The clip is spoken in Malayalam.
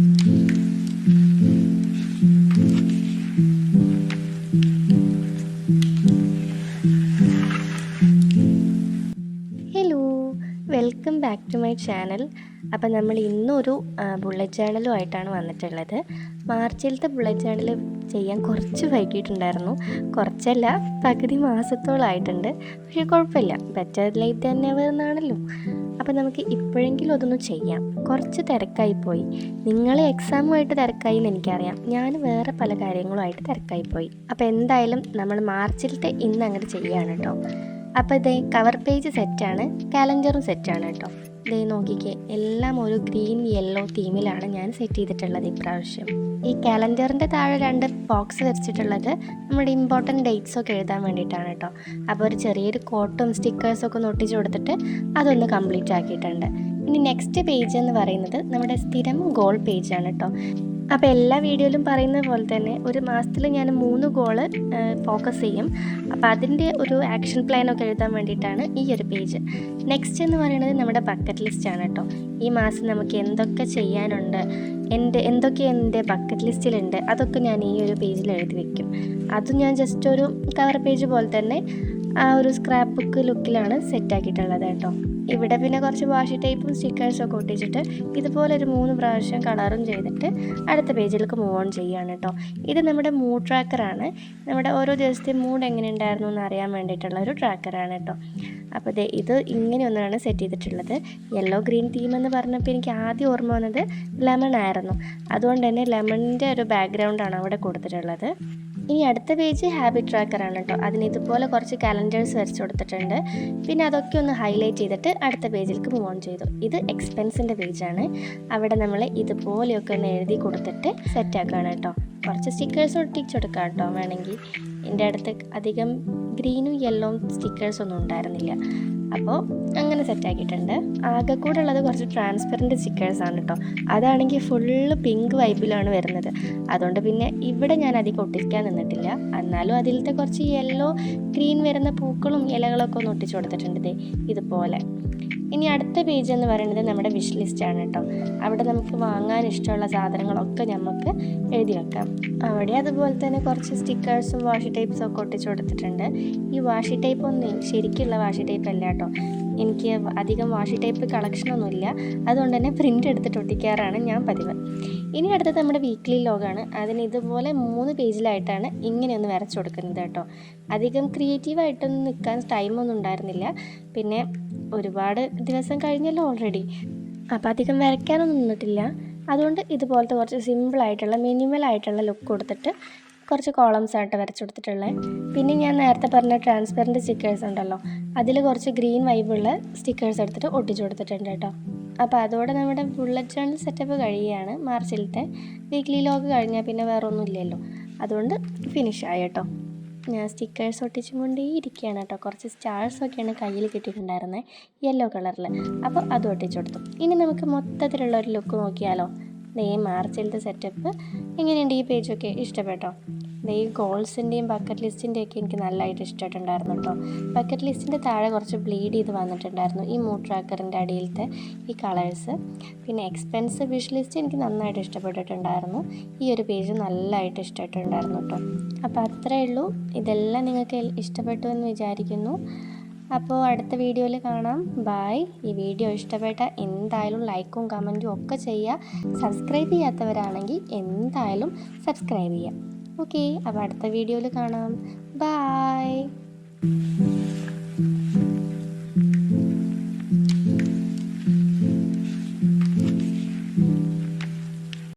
Hello, welcome back to my channel. അപ്പം നമ്മൾ ഇന്നൊരു ബുള്ളറ്റ് ജേണലുമായിട്ടാണ് വന്നിട്ടുള്ളത്. മാർച്ചിലത്തെ ബുള്ളറ്റ് ജേണൽ ചെയ്യാൻ കുറച്ച് വൈകിട്ടുണ്ടായിരുന്നു. കുറച്ചല്ല, പകുതി മാസത്തോളമായിട്ടുണ്ട്. പക്ഷേ കുഴപ്പമില്ല, ബെറ്റർ ലേറ്റ് ദാൻ നെവർ എന്നാണല്ലോ. അപ്പം നമുക്ക് ഇപ്പോഴെങ്കിലും അതൊന്ന് ചെയ്യാം. കുറച്ച് തിരക്കായിപ്പോയി. നിങ്ങൾ എക്സാമുമായിട്ട് തിരക്കായി എന്ന് എനിക്കറിയാം. ഞാൻ വേറെ പല കാര്യങ്ങളുമായിട്ട് തിരക്കായിപ്പോയി. അപ്പോൾ എന്തായാലും നമ്മൾ മാർച്ചിലത്തെ ഇന്ന് അങ്ങോട്ട് ചെയ്യുകയാണ് കേട്ടോ. അപ്പോൾ ഇതേ കവർ പേജ് സെറ്റാണ്, കാലണ്ടറും സെറ്റാണ് കേട്ടോ. ഇതേ നോക്കിക്കേ, എല്ലാം ഒരു ഗ്രീൻ യെല്ലോ തീമിലാണ് ഞാൻ സെറ്റ് ചെയ്തിട്ടുള്ളത് ഇപ്രാവശ്യം. ഈ കാലണ്ടറിൻ്റെ താഴെ 2 ബോക്സ് വെച്ചിട്ടുള്ളത് നമ്മുടെ ഇമ്പോർട്ടൻറ്റ് ഡേറ്റ്സൊക്കെ എഴുതാൻ വേണ്ടിയിട്ടാണ് കേട്ടോ. അപ്പോൾ ഒരു ചെറിയൊരു കോട്ടും സ്റ്റിക്കേഴ്സൊക്കെ ഒന്ന് ഒട്ടിച്ച് കൊടുത്തിട്ട് അതൊന്ന് കംപ്ലീറ്റ് ആക്കിയിട്ടുണ്ട്. ഇനി നെക്സ്റ്റ് പേജ് എന്ന് പറയുന്നത് നമ്മുടെ സ്ഥിരം ഗോൾ പേജാണ് കേട്ടോ. അപ്പോൾ എല്ലാ വീഡിയോയിലും പറയുന്ന പോലെ തന്നെ ഒരു മാസത്തിൽ ഞാൻ 3 ഗോള് ഫോക്കസ് ചെയ്യും. അപ്പോൾ അതിൻ്റെ ഒരു ആക്ഷൻ പ്ലാനൊക്കെ എഴുതാൻ വേണ്ടിയിട്ടാണ് ഈ ഒരു പേജ്. നെക്സ്റ്റ് എന്ന് പറയുന്നത് നമ്മുടെ ബക്കറ്റ് ലിസ്റ്റാണ് കേട്ടോ. ഈ മാസം നമുക്ക് എന്തൊക്കെ ചെയ്യാനുണ്ട്, എന്തൊക്കെ എൻ്റെ ബക്കറ്റ് ലിസ്റ്റിലുണ്ട്, അതൊക്കെ ഞാൻ ഈ ഒരു പേജിൽ എഴുതി വയ്ക്കും. അതും ഞാൻ ജസ്റ്റ് ഒരു കവർ പേജ് പോലെ തന്നെ ആ ഒരു സ്ക്രാപ്പ് ബുക്ക് ലുക്കിലാണ് സെറ്റാക്കിയിട്ടുള്ളത് കേട്ടോ. ഇവിടെ പിന്നെ കുറച്ച് വാഷി ടൈപ്പും സ്റ്റിക്കേഴ്സൊക്കെ ഒട്ടിച്ചിട്ട് ഇതുപോലെ ഒരു 3 പ്രാവശ്യം കളറും ചെയ്തിട്ട് അടുത്ത പേജിലേക്ക് മൂവ് ഓൺ ചെയ്യുകയാണ് കേട്ടോ. ഇത് നമ്മുടെ മൂഡ് ട്രാക്കറാണ്. നമ്മുടെ ഓരോ ദിവസത്തെ മൂഡ് എങ്ങനെ ഉണ്ടായിരുന്നു എന്ന് അറിയാൻ വേണ്ടിയിട്ടുള്ള ഒരു ട്രാക്കറാണ് കേട്ടോ. അപ്പോൾ ഇത് ഇങ്ങനെയൊന്നാണ് സെറ്റ് ചെയ്തിട്ടുള്ളത്. യെല്ലോ ഗ്രീൻ തീം എന്ന് പറഞ്ഞപ്പോൾ എനിക്ക് ആദ്യം ഓർമ്മ വന്നത് ലെമൺ ആയിരുന്നു. അതുകൊണ്ട് തന്നെ ലെമണിൻ്റെ ഒരു ബാക്ക്ഗ്രൗണ്ടാണ് അവിടെ കൊടുത്തിട്ടുള്ളത്. ഇനി അടുത്ത പേജ് ഹാബിറ്റ് ട്രാക്കറാണ് കേട്ടോ. അതിന് ഇതുപോലെ കുറച്ച് കാലണ്ടേഴ്സ് വരച്ച് കൊടുത്തിട്ടുണ്ട്. പിന്നെ അതൊക്കെ ഒന്ന് ഹൈലൈറ്റ് ചെയ്തിട്ട് അടുത്ത പേജിലേക്ക് മൂവ് ഓൺ ചെയ്തു. ഇത് എക്സ്പെൻസിൻ്റെ പേജാണ്. അവിടെ നമ്മൾ ഇതുപോലെയൊക്കെ ഒന്ന് എഴുതി കൊടുത്തിട്ട് സെറ്റാക്കുകയാണ് കേട്ടോ. കുറച്ച് സ്റ്റിക്കേഴ്സ് ഒട്ടിച്ചെടുക്കാം കേട്ടോ വേണമെങ്കിൽ. എൻ്റെ അടുത്ത് അധികം ഗ്രീനും യെല്ലോവും സ്റ്റിക്കേഴ്സൊന്നും ഉണ്ടായിരുന്നില്ല. അപ്പോൾ അങ്ങനെ സെറ്റാക്കിയിട്ടുണ്ട്. ആകെ കൂടെ ഉള്ളത് കുറച്ച് ട്രാൻസ്പെറൻറ്റ് സ്റ്റിക്കേഴ്സാണ് കേട്ടോ. അതാണെങ്കിൽ ഫുള്ള് പിങ്ക് വൈബിലാണ് വരുന്നത്. അതുകൊണ്ട് പിന്നെ ഇവിടെ ഞാൻ അധികം ഒട്ടിക്കാൻ നിന്നിട്ടില്ല. എന്നാലും അതിലത്തെ കുറച്ച് യെല്ലോ ഗ്രീൻ വരുന്ന പൂക്കളും ഇലകളൊക്കെ ഒന്ന് ഒട്ടിച്ചു കൊടുത്തിട്ടുണ്ട് ഇതുപോലെ. ഇനി അടുത്ത പേജ് എന്ന് പറയുന്നത് നമ്മുടെ വിഷ് ലിസ്റ്റാണ് കേട്ടോ. അവിടെ നമുക്ക് വാങ്ങാൻ ഇഷ്ടമുള്ള സാധനങ്ങളൊക്കെ നമുക്ക് എഴുതി വെക്കാം. അവിടെ അതുപോലെ തന്നെ കുറച്ച് സ്റ്റിക്കേഴ്സും വാഷി ടൈപ്സും ഒക്കെ ഒട്ടിച്ചു കൊടുത്തിട്ടുണ്ട്. ഈ വാഷി ടൈപ്പ് ഒന്നും ശരിക്കുള്ള വാഷി ടൈപ്പ് അല്ല കേട്ടോ. എനിക്ക് അധികം വാഷി ടൈപ്പ് കളക്ഷനൊന്നുമില്ല. അതുകൊണ്ട് തന്നെ പ്രിൻ്റ് എടുത്തിട്ട് ഒട്ടിക്കാറാണ് ഞാൻ പതിവ്. ഇനി അടുത്തത് നമ്മുടെ വീക്ക്ലി ലോഗാണ്. അതിന് ഇതുപോലെ 3 പേജിലായിട്ടാണ് ഇങ്ങനെയൊന്ന് വരച്ചു കൊടുക്കുന്നത് കേട്ടോ. അധികം ക്രിയേറ്റീവായിട്ടൊന്നും നിൽക്കാൻ ടൈമൊന്നും ഉണ്ടായിരുന്നില്ല. പിന്നെ ഒരുപാട് ദിവസം കഴിഞ്ഞല്ലോ ഓൾറെഡി. അപ്പോൾ അധികം വരയ്ക്കാനൊന്നും നിന്നിട്ടില്ല. അതുകൊണ്ട് ഇതുപോലത്തെ കുറച്ച് സിമ്പിളായിട്ടുള്ള മിനിമലായിട്ടുള്ള ലുക്ക് കൊടുത്തിട്ട് കുറച്ച് കോളംസ് ആയിട്ട് വരച്ചു കൊടുത്തിട്ടുള്ളത്. പിന്നെ ഞാൻ നേരത്തെ പറഞ്ഞ ട്രാൻസ്പെറൻറ്റ് സ്റ്റിക്കേഴ്സ് ഉണ്ടല്ലോ, അതിൽ കുറച്ച് ഗ്രീൻ വൈബുള്ള സ്റ്റിക്കേഴ്സ് എടുത്തിട്ട് ഒട്ടിച്ചു കൊടുത്തിട്ടുണ്ട് കേട്ടോ. അപ്പോൾ അതോടെ നമ്മുടെ ബുള്ളറ്റ് ജേണൽ സെറ്റപ്പ് കഴിയുകയാണ്. മാർച്ചിലത്തെ വീക്ക്ലി ലോഗ് കഴിഞ്ഞാൽ പിന്നെ വേറെ ഒന്നും ഇല്ലല്ലോ. അതുകൊണ്ട് ഫിനിഷായി കേട്ടോ. ഞാൻ സ്റ്റിക്കേഴ്സ് ഒട്ടിച്ചും കൊണ്ടേ ഇരിക്കുകയാണ് കേട്ടോ. കുറച്ച് സ്റ്റാർസൊക്കെയാണ് കയ്യിൽ കിട്ടിയിട്ടുണ്ടായിരുന്നത് യെല്ലോ കളറിൽ. അപ്പോൾ അത് ഒട്ടിച്ചു കൊടുത്തു. ഇനി നമുക്ക് മൊത്തത്തിലുള്ള ഒരു ലുക്ക് നോക്കിയാലോ. ഈ മാർച്ചിലത്തെ സെറ്റപ്പ് എങ്ങനെയുണ്ട്? ഈ പേജൊക്കെ ഇഷ്ടപ്പെട്ടോ? ഈ ഗോൾസിൻ്റെയും ബക്കറ്റ് ലിസ്റ്റിൻ്റെയൊക്കെ എനിക്ക് നല്ലതായിട്ട് ഇഷ്ടമായിട്ടുണ്ടായിരുന്നു കേട്ടോ. ബക്കറ്റ് ലിസ്റ്റിൻ്റെ താഴെ കുറച്ച് ബ്ലീഡ് ചെയ്ത് വന്നിട്ടുണ്ടായിരുന്നു ഈ മൂഡ് ട്രാക്കറിൻ്റെ അടിയിലത്തെ ഈ കളേഴ്സ്. പിന്നെ എക്സ്പെൻസ് വിഷ് ലിസ്റ്റ് എനിക്ക് നന്നായിട്ട് ഇഷ്ടപ്പെട്ടിട്ടുണ്ടായിരുന്നു. ഈ ഒരു പേജ് നല്ലതായിട്ട് ഇഷ്ടമായിട്ടുണ്ടായിരുന്നു കേട്ടോ. അപ്പോൾ അത്രയേ ഉള്ളൂ. ഇതെല്ലാം നിങ്ങൾക്ക് ഇഷ്ടപ്പെട്ടു എന്ന് വിചാരിക്കുന്നു. അപ്പോൾ അടുത്ത വീഡിയോയിൽ കാണാം. ബായ്. ഈ വീഡിയോ ഇഷ്ടപ്പെട്ട എന്തായാലും ലൈക്കും കമൻറ്റും ഒക്കെ ചെയ്യുക. സബ്സ്ക്രൈബ് ചെയ്യാത്തവരാണെങ്കിൽ എന്തായാലും സബ്സ്ക്രൈബ് ചെയ്യുക. ഓക്കെ, അപ്പോൾ അടുത്ത വീഡിയോയിൽ കാണാം. ബായ്.